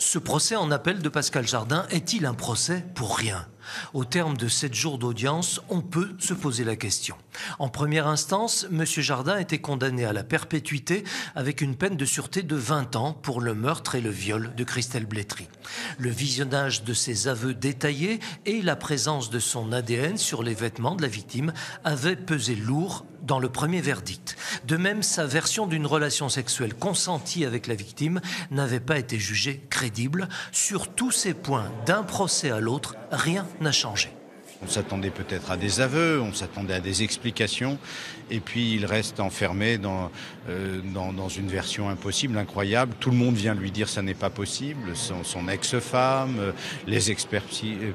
Ce procès en appel de Pascal Jardin est-il un procès pour rien? Au terme de 7 jours d'audience, on peut se poser la question. En première instance, M. Jardin était condamné à la perpétuité avec une peine de sûreté de 20 ans pour le meurtre et le viol de Christelle Blétry. Le visionnage de ses aveux détaillés et la présence de son ADN sur les vêtements de la victime avaient pesé lourd dans le premier verdict. De même, sa version d'une relation sexuelle consentie avec la victime n'avait pas été jugée crédible. Sur tous ces points, d'un procès à l'autre, rien n'a changé. On s'attendait peut-être à des aveux, on s'attendait à des explications, et puis il reste enfermé dans une version impossible, incroyable. Tout le monde vient lui dire que ça n'est pas possible, son ex-femme, les experts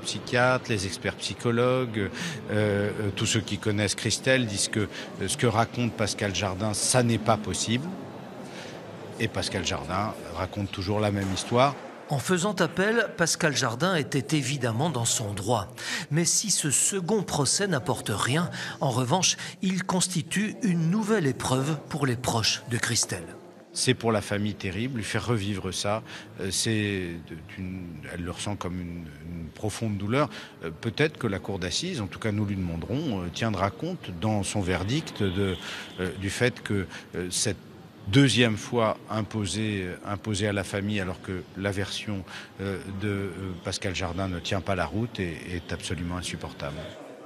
psychiatres, les experts psychologues, tous ceux qui connaissent Christelle disent que ce que raconte Pascal Jardin, ça n'est pas possible. Et Pascal Jardin raconte toujours la même histoire. En faisant appel, Pascal Jardin était évidemment dans son droit. Mais si ce second procès n'apporte rien, en revanche, il constitue une nouvelle épreuve pour les proches de Christelle. C'est pour la famille terrible, lui faire revivre ça, elle le ressent comme une profonde douleur. Peut-être que la cour d'assises, en tout cas nous lui demanderons, tiendra compte dans son verdict du fait que cette deuxième fois imposée à la famille alors que la version de Pascal Jardin ne tient pas la route est absolument insupportable.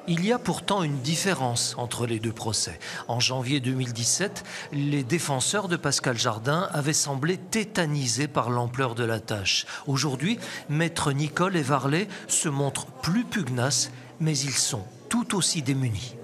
Il y a pourtant une différence entre les deux procès. En janvier 2017, les défenseurs de Pascal Jardin avaient semblé tétanisés par l'ampleur de la tâche. Aujourd'hui, maître Nicole et Varlet se montrent plus pugnaces, mais ils sont tout aussi démunis.